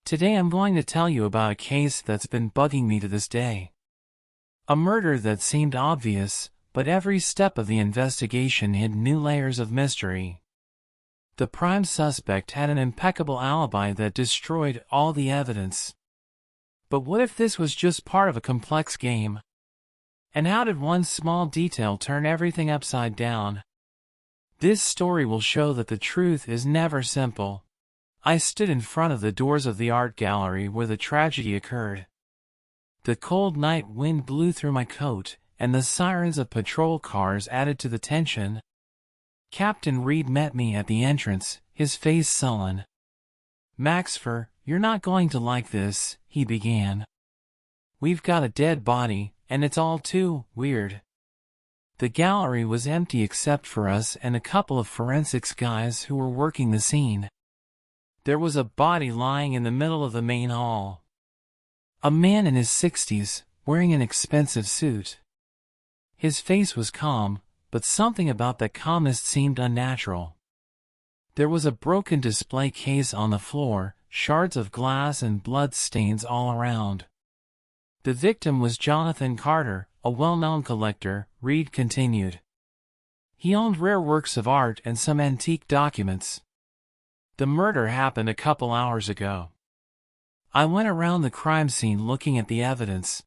Today I'm going to tell you about a case that's been bugging me to this day. A murder that seemed obvious, but every step of the investigation hid new layers of mystery. The prime suspect had an impeccable alibi that destroyed all the evidence. But what if this was just part of a complex game? And how did one small detail turn everything upside down? This story will show that the truth is never simple. I stood in front of the doors of the art gallery where the tragedy occurred. The cold night wind blew through my coat, and the sirens of patrol cars added to the tension. Captain Reed met me at the entrance, his face sullen. "Maxfer, you're not going to like this," he began. "We've got a dead body, and it's all too weird." The gallery was empty except for us and a couple of forensics guys who were working the scene. There was a body lying in the middle of the main hall. A man in his 60s, wearing an expensive suit. His face was calm, but something about that calmness seemed unnatural. There was a broken display case on the floor, shards of glass and blood stains all around. The victim was Jonathan Carter, a well-known collector, Reed continued. He owned rare works of art and some antique documents. The murder happened a couple hours ago. I went around the crime scene looking at the evidence.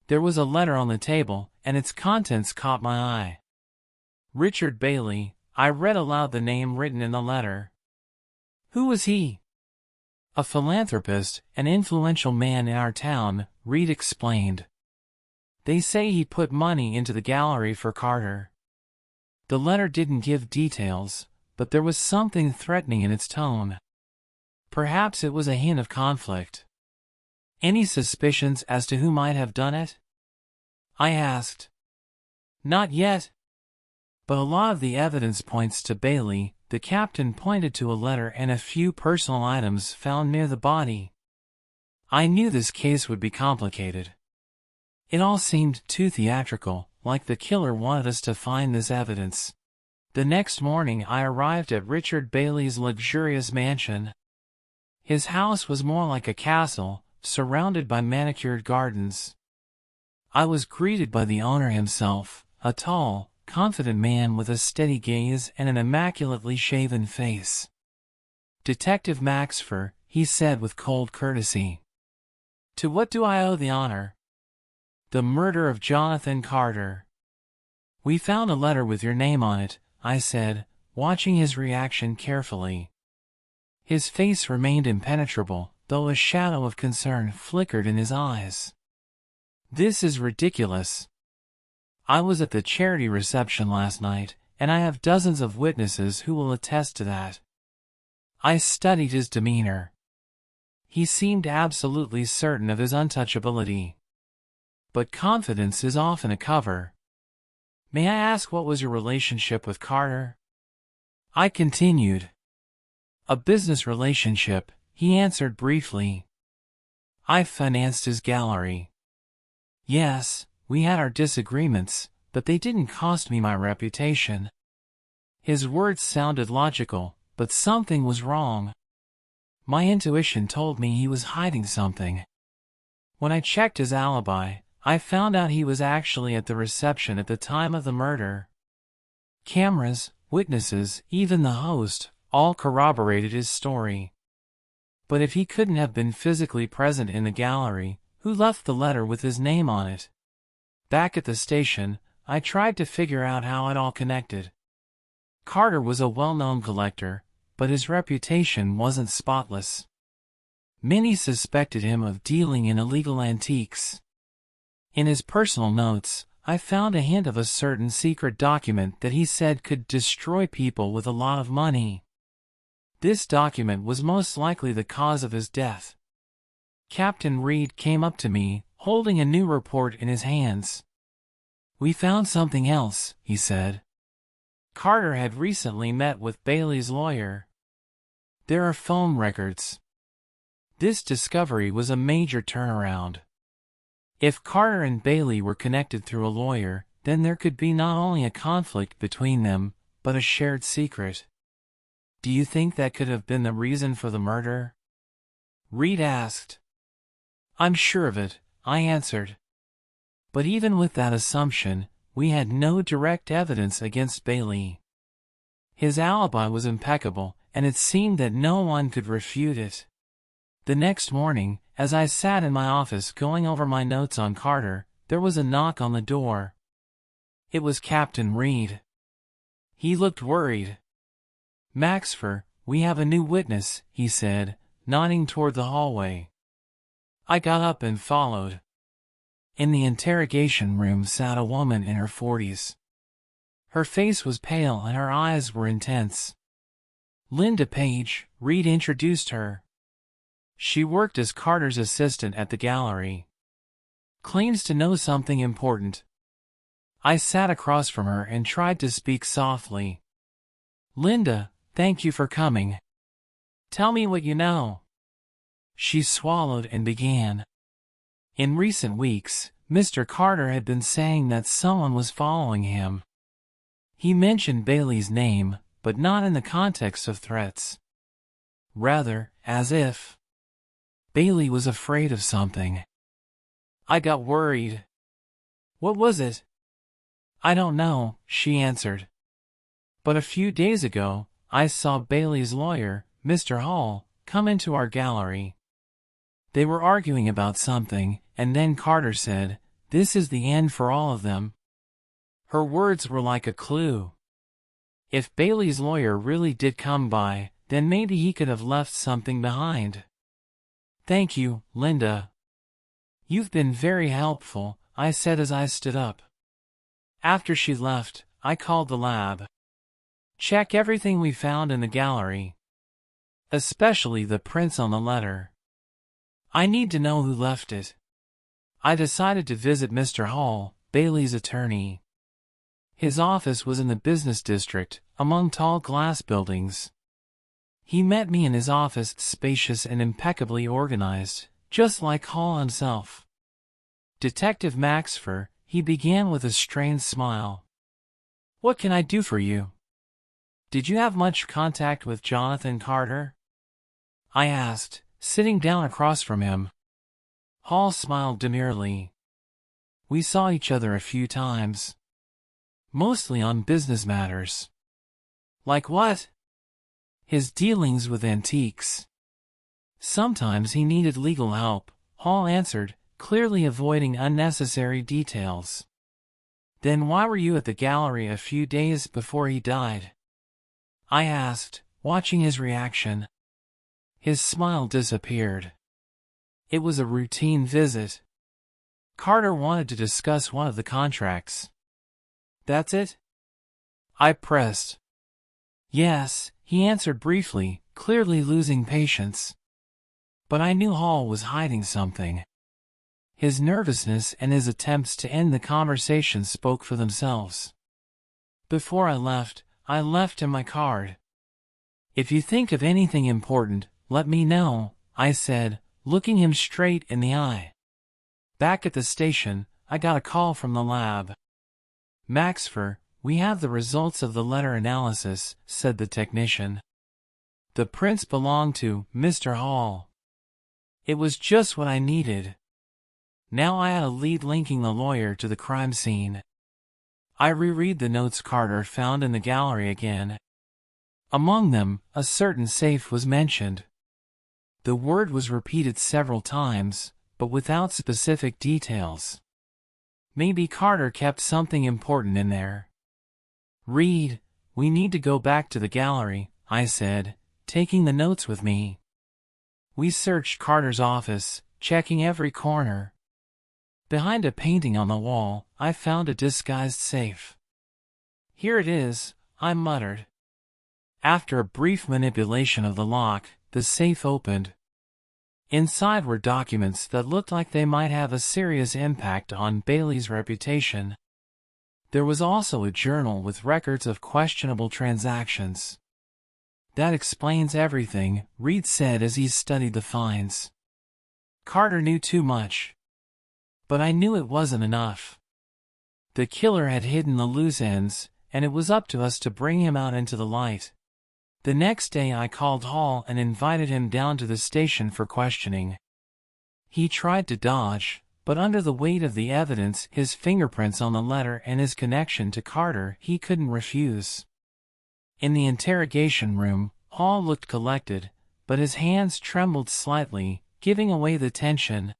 There was a letter on the table, and its contents caught my eye. Richard Bailey. I read aloud the name written in the letter. Who was he? A philanthropist, an influential man in our town, Reed explained. They say he put money into the gallery for Carter. The letter didn't give details, but there was something threatening in its tone. Perhaps it was a hint of conflict. Any suspicions as to who might have done it? I asked. Not yet. But a lot of the evidence points to Bailey. The captain pointed to a letter and a few personal items found near the body. I knew this case would be complicated. It all seemed too theatrical, like the killer wanted us to find this evidence. The next morning I arrived at Richard Bailey's luxurious mansion. His house was more like a castle, surrounded by manicured gardens. I was greeted by the owner himself, a tall, confident man with a steady gaze and an immaculately shaven face. "Detective Maxfer," he said with cold courtesy. "To what do I owe the honor?" "The murder of Jonathan Carter." "We found a letter with your name on it," I said, watching his reaction carefully. His face remained impenetrable, though a shadow of concern flickered in his eyes. "This is ridiculous. I was at the charity reception last night, and I have dozens of witnesses who will attest to that." I studied his demeanor. He seemed absolutely certain of his untouchability. But confidence is often a cover. "May I ask what was your relationship with Carter?" I continued. "A business relationship," he answered briefly. "I financed his gallery." "Yes, we had our disagreements, but they didn't cost me my reputation." His words sounded logical, but something was wrong. My intuition told me he was hiding something. When I checked his alibi, I found out he was actually at the reception at the time of the murder. Cameras, witnesses, even the host, all corroborated his story. But if he couldn't have been physically present in the gallery, who left the letter with his name on it? Back at the station, I tried to figure out how it all connected. Carter was a well-known collector, but his reputation wasn't spotless. Many suspected him of dealing in illegal antiques. In his personal notes, I found a hint of a certain secret document that he said could destroy people with a lot of money. This document was most likely the cause of his death. Captain Reed came up to me, holding a new report in his hands. "We found something else," he said. Carter had recently met with Bailey's lawyer. There are phone records. This discovery was a major turnaround. If Carter and Bailey were connected through a lawyer, then there could be not only a conflict between them, but a shared secret. Do you think that could have been the reason for the murder? Reed asked. I'm sure of it, I answered. But even with that assumption, we had no direct evidence against Bailey. His alibi was impeccable, and it seemed that no one could refute it. The next morning, as I sat in my office going over my notes on Carter, there was a knock on the door. It was Captain Reed. He looked worried. Maxfer, we have a new witness, he said, nodding toward the hallway. I got up and followed. In the interrogation room sat a woman in her 40s. Her face was pale and her eyes were intense. Linda Page, Reed introduced her. She worked as Carter's assistant at the gallery. Claims to know something important. I sat across from her and tried to speak softly. Linda, thank you for coming. Tell me what you know. She swallowed and began. In recent weeks, Mr. Carter had been saying that someone was following him. He mentioned Bailey's name, but not in the context of threats. Rather, as if Bailey was afraid of something. I got worried. What was it? I don't know, she answered. But a few days ago, I saw Bailey's lawyer, Mr. Hall, come into our gallery. They were arguing about something, and then Carter said, "This is the end for all of them." Her words were like a clue. If Bailey's lawyer really did come by, then maybe he could have left something behind. Thank you, Linda. You've been very helpful, I said as I stood up. After she left, I called the lab. Check everything we found in the gallery. Especially the prints on the letter. I need to know who left it. I decided to visit Mr. Hall, Bailey's attorney. His office was in the business district, among tall glass buildings. He met me in his office, spacious and impeccably organized, just like Hall himself. Detective Maxfer, he began with a strained smile. What can I do for you? Did you have much contact with Jonathan Carter? I asked, sitting down across from him. Hall smiled demurely. We saw each other a few times. Mostly on business matters. Like what? His dealings with antiques. Sometimes he needed legal help, Hall answered, clearly avoiding unnecessary details. Then why were you at the gallery a few days before he died? I asked, watching his reaction. His smile disappeared. It was a routine visit. Carter wanted to discuss one of the contracts. That's it? I pressed. Yes, he answered briefly, clearly losing patience. But I knew Hall was hiding something. His nervousness and his attempts to end the conversation spoke for themselves. Before I left him my card. If you think of anything important, let me know, I said, looking him straight in the eye. Back at the station, I got a call from the lab. Maxfer, we have the results of the letter analysis, said the technician. The prints belong to Mr. Hall. It was just what I needed. Now I had a lead linking the lawyer to the crime scene. I reread the notes Carter found in the gallery again. Among them, a certain safe was mentioned. The word was repeated several times, but without specific details. Maybe Carter kept something important in there. Reed, we need to go back to the gallery, I said, taking the notes with me. We searched Carter's office, checking every corner. Behind a painting on the wall, I found a disguised safe. Here it is, I muttered. After a brief manipulation of the lock, the safe opened. Inside were documents that looked like they might have a serious impact on Bailey's reputation. There was also a journal with records of questionable transactions. That explains everything, Reed said as he studied the finds. Carter knew too much. But I knew it wasn't enough. The killer had hidden the loose ends, and it was up to us to bring him out into the light. The next day I called Hall and invited him down to the station for questioning. He tried to dodge, but under the weight of the evidence, his fingerprints on the letter and his connection to Carter, he couldn't refuse. In the interrogation room, Hall looked collected, but his hands trembled slightly, giving away the tension.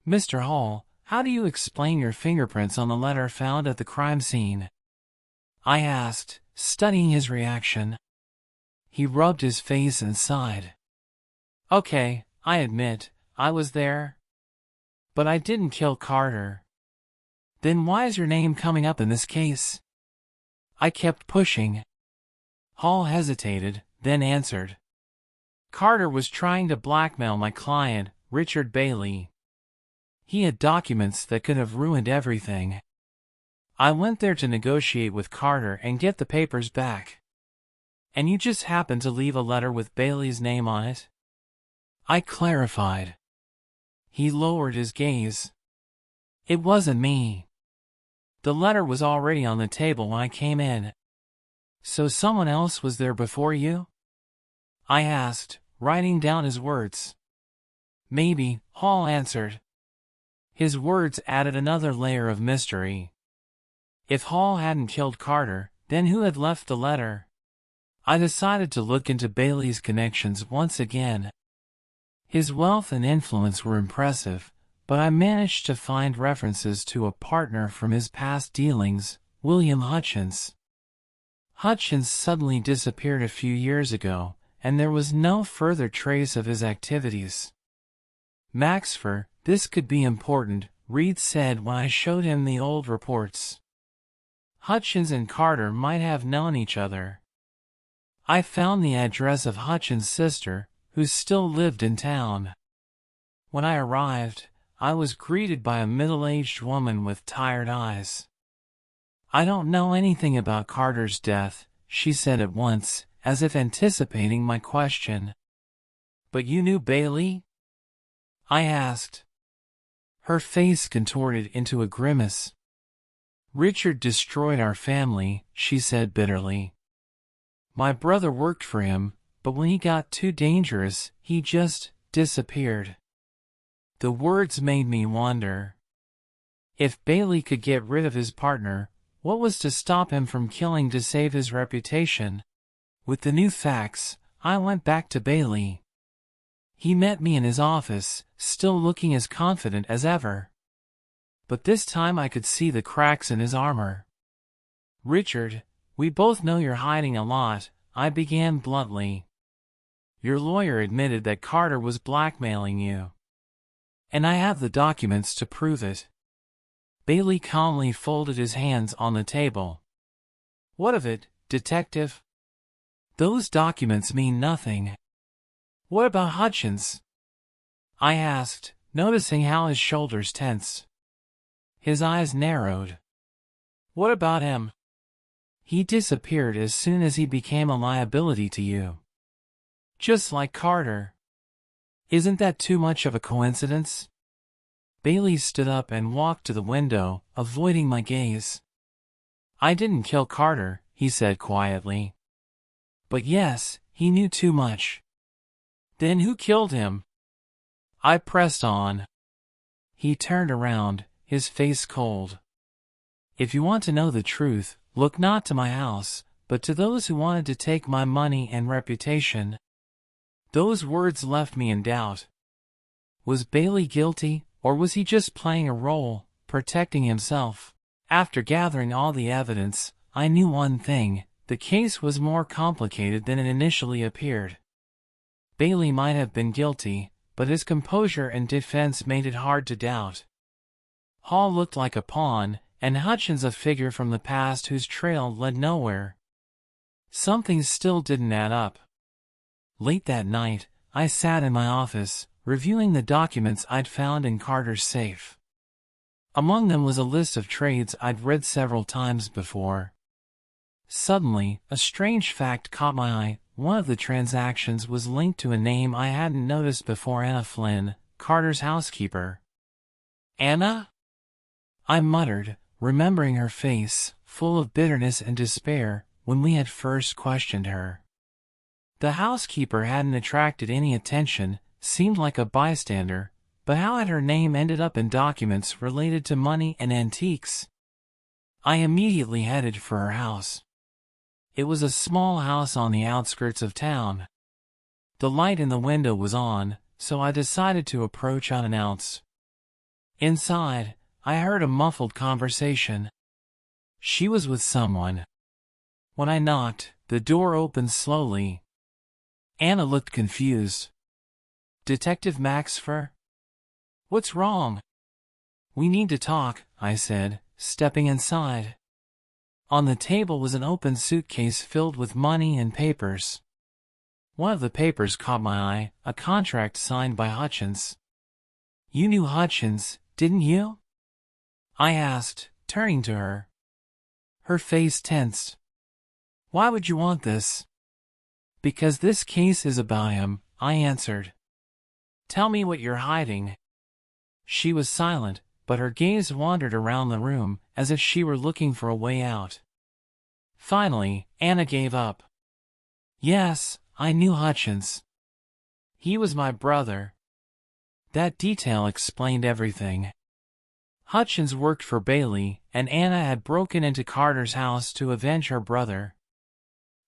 "Mr. Hall, how do you explain your fingerprints on the letter found at the crime scene?" I asked, studying his reaction. He rubbed his face and sighed. "Okay, I admit, I was there. But I didn't kill Carter." "Then why is your name coming up in this case?" I kept pushing. Hall hesitated, then answered. "Carter was trying to blackmail my client, Richard Bailey. He had documents that could have ruined everything. I went there to negotiate with Carter and get the papers back. And you just happened to leave a letter with Bailey's name on it?" I clarified. He lowered his gaze. "It wasn't me. The letter was already on the table when I came in." "So someone else was there before you?" I asked, writing down his words. "Maybe," Hall answered. His words added another layer of mystery. If Hall hadn't killed Carter, then who had left the letter? I decided to look into Bailey's connections once again. His wealth and influence were impressive, but I managed to find references to a partner from his past dealings, William Hutchins. Hutchins suddenly disappeared a few years ago, and there was no further trace of his activities. "Maxfer, this could be important," Reed said when I showed him the old reports. "Hutchins and Carter might have known each other." I found the address of Hutchins' sister, who still lived in town. When I arrived, I was greeted by a middle-aged woman with tired eyes. "I don't know anything about Carter's death," she said at once, as if anticipating my question. "But you knew Bailey?" I asked. Her face contorted into a grimace. "Richard destroyed our family," she said bitterly. "My brother worked for him, but when he got too dangerous, he just disappeared." The words made me wonder. If Bailey could get rid of his partner, what was to stop him from killing to save his reputation? With the new facts, I went back to Bailey. He met me in his office, still looking as confident as ever. But this time I could see the cracks in his armor. "Richard, we both know you're hiding a lot," I began bluntly. "Your lawyer admitted that Carter was blackmailing you. And I have the documents to prove it." Bailey calmly folded his hands on the table. "What of it, detective? Those documents mean nothing." "What about Hutchins?" I asked, noticing how his shoulders tensed. His eyes narrowed. "What about him?" "He disappeared as soon as he became a liability to you. Just like Carter. Isn't that too much of a coincidence?" Bailey stood up and walked to the window, avoiding my gaze. "I didn't kill Carter," he said quietly. "But yes, he knew too much." "Then who killed him?" I pressed on. He turned around, his face cold. "If you want to know the truth, look not to my house, but to those who wanted to take my money and reputation." Those words left me in doubt. Was Bailey guilty, or was he just playing a role, protecting himself? After gathering all the evidence, I knew one thing: the case was more complicated than it initially appeared. Bailey might have been guilty, but his composure and defense made it hard to doubt. Hall looked like a pawn, and Hutchins a figure from the past whose trail led nowhere. Something still didn't add up. Late that night, I sat in my office, reviewing the documents I'd found in Carter's safe. Among them was a list of trades I'd read several times before. Suddenly, a strange fact caught my eye. One of the transactions was linked to a name I hadn't noticed before: Anna Flynn, Carter's housekeeper. "Anna?" I muttered, remembering her face, full of bitterness and despair, when we had first questioned her. The housekeeper hadn't attracted any attention, seemed like a bystander, but how had her name ended up in documents related to money and antiques? I immediately headed for her house. It was a small house on the outskirts of town. The light in the window was on, so I decided to approach unannounced. Inside, I heard a muffled conversation. She was with someone. When I knocked, the door opened slowly. Anna looked confused. "Detective Maxfer? What's wrong?" "We need to talk," I said, stepping inside. On the table was an open suitcase filled with money and papers. One of the papers caught my eye, a contract signed by Hutchins. "You knew Hutchins, didn't you?" I asked, turning to her. Her face tensed. "Why would you want this?" "Because this case is about him," I answered. "Tell me what you're hiding." She was silent, but her gaze wandered around the room, as if she were looking for a way out. Finally, Anna gave up. "Yes, I knew Hutchins. He was my brother." That detail explained everything. Hutchins worked for Bailey, and Anna had broken into Carter's house to avenge her brother.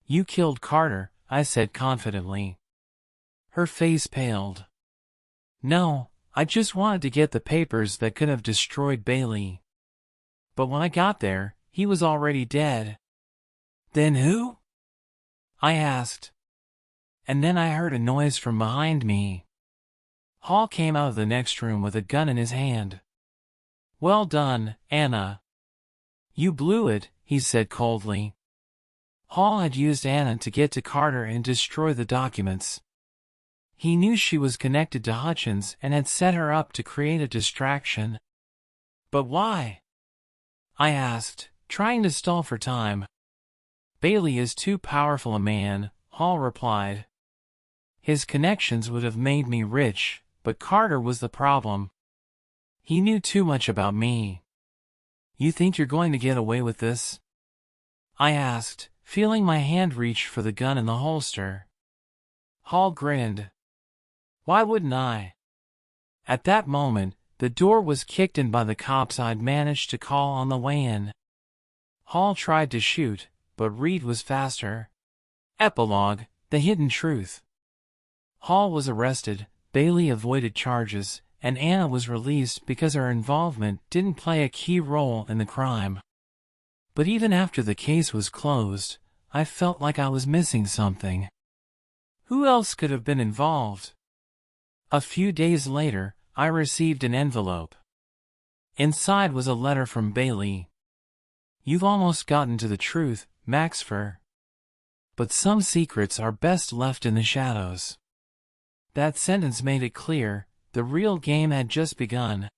"You killed Carter," I said confidently. Her face paled. "No, I just wanted to get the papers that could have destroyed Bailey. But when I got there, he was already dead." "Then who?" I asked. And then I heard a noise from behind me. Hall came out of the next room with a gun in his hand. "Well done, Anna." "You blew it," he said coldly. Hall had used Anna to get to Carter and destroy the documents. He knew she was connected to Hutchins and had set her up to create a distraction. "But why?" I asked, trying to stall for time. "Bailey is too powerful a man," Hall replied. "His connections would have made me rich, but Carter was the problem. He knew too much about me." "You think you're going to get away with this?" I asked, feeling my hand reach for the gun in the holster. Hall grinned. "Why wouldn't I?" At that moment, the door was kicked in by the cops I'd managed to call on the way in. Hall tried to shoot, but Reed was faster. Epilogue: The Hidden Truth. Hall was arrested, Bailey avoided charges, and Anna was released because her involvement didn't play a key role in the crime. But even after the case was closed, I felt like I was missing something. Who else could have been involved? A few days later, I received an envelope. Inside was a letter from Bailey. "You've almost gotten to the truth, Maxfer. But some secrets are best left in the shadows." That sentence made it clear, the real game had just begun.